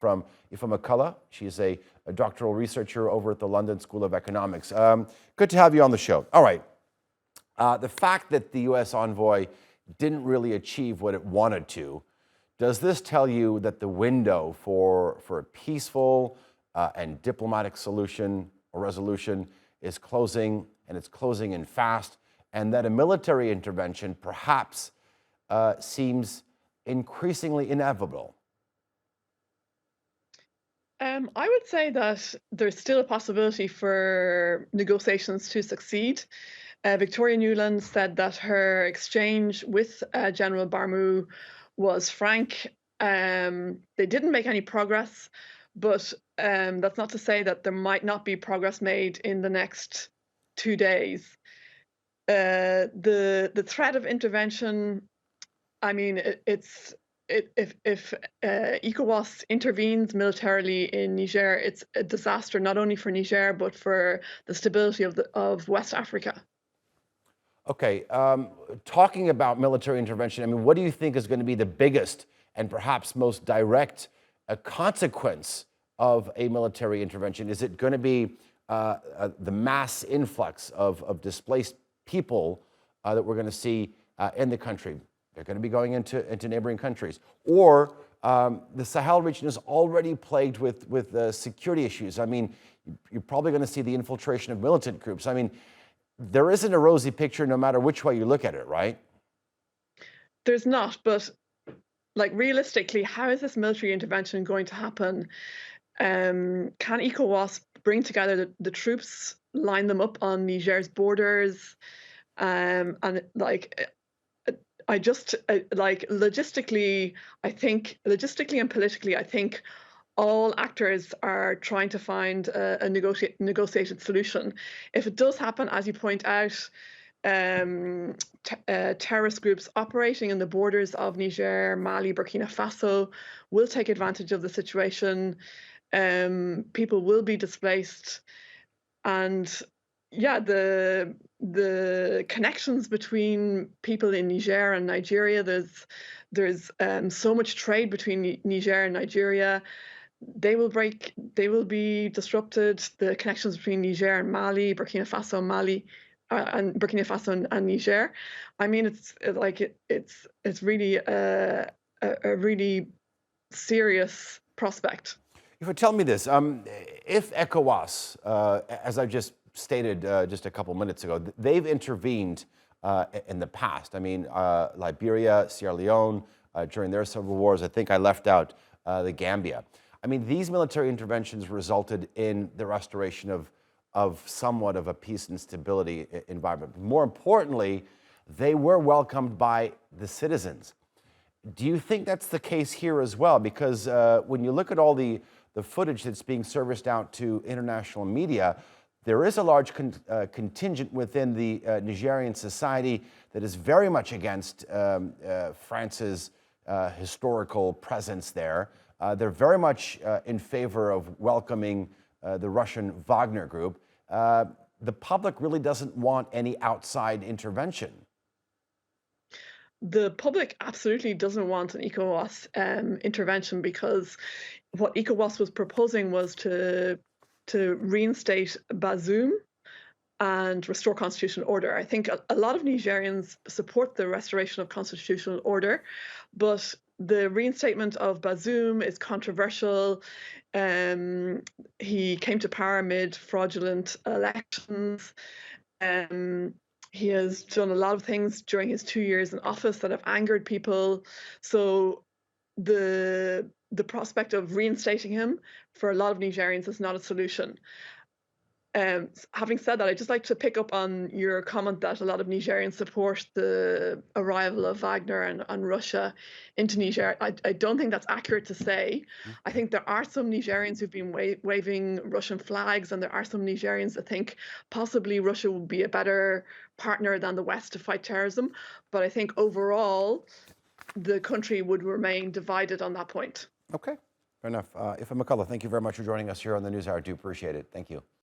from Aoife McCollough. She's a doctoral researcher over at the London School of Economics. Good to have you on the show. All right. The fact that the U.S. envoy didn't really achieve what it wanted to, does this tell you that the window for a peaceful and diplomatic solution or resolution is closing, and it's closing in fast, and that a military intervention perhaps seems increasingly inevitable? I would say that there's still a possibility for negotiations to succeed. Victoria Nuland said that her exchange with General Barmou was frank. They didn't make any progress, but that's not to say that there might not be progress made in the next 2 days. The threat of intervention, I mean, if ECOWAS intervenes militarily in Niger, it's a disaster not only for Niger but for the stability of West Africa. Okay, talking about military intervention, I mean, what do you think is going to be the biggest and perhaps most direct consequence of a military intervention? Is it going to be the mass influx of displaced people that we're going to see in the country? They're going to be going into neighboring countries. Or the Sahel region is already plagued with security issues. I mean, you're probably going to see the infiltration of militant groups. I mean, there isn't a rosy picture no matter which way you look at it, right? There's not, but like realistically, how is this military intervention going to happen? Can ECOWAS bring together the troops, line them up on Niger's borders, and like logistically and politically, I think all actors are trying to find a negotiated solution. If it does happen, as you point out, terrorist groups operating in the borders of Niger, Mali, Burkina Faso will take advantage of the situation. People will be displaced, and yeah, the connections between people in Niger and Nigeria. There's so much trade between Niger and Nigeria. They will be disrupted. The connections between Niger and Mali, Burkina Faso and Mali, and Burkina Faso and Niger. I mean, it's really a really serious prospect. If you tell me this, if ECOWAS, as I just stated just a couple minutes ago, they've intervened in the past. I mean, Liberia, Sierra Leone, during their civil wars. I think I left out the Gambia. I mean, these military interventions resulted in the restoration of somewhat of a peace and stability environment. More importantly, they were welcomed by the citizens. Do you think that's the case here as well? Because when you look at all the footage that's being serviced out to international media, there is a large contingent within the Nigerian society that is very much against France's historical presence there. They're very much in favor of welcoming the Russian Wagner Group. The public really doesn't want any outside intervention. The public absolutely doesn't want an ECOWAS intervention, because what ECOWAS was proposing was to reinstate Bazoum and restore constitutional order. I think a lot of Nigerians support the restoration of constitutional order, but the reinstatement of Bazoum is controversial. He came to power amid fraudulent elections. He has done a lot of things during his 2 years in office that have angered people. So the prospect of reinstating him for a lot of Nigerians is not a solution. Having said that, I'd just like to pick up on your comment that a lot of Nigerians support the arrival of Wagner and Russia into Niger. I don't think that's accurate to say. I think there are some Nigerians who've been waving Russian flags, and there are some Nigerians that think possibly Russia would be a better partner than the West to fight terrorism. But I think overall, the country would remain divided on that point. Okay, fair enough. Aoife McCollough, thank you very much for joining us here on the NewsHour. I do appreciate it. Thank you.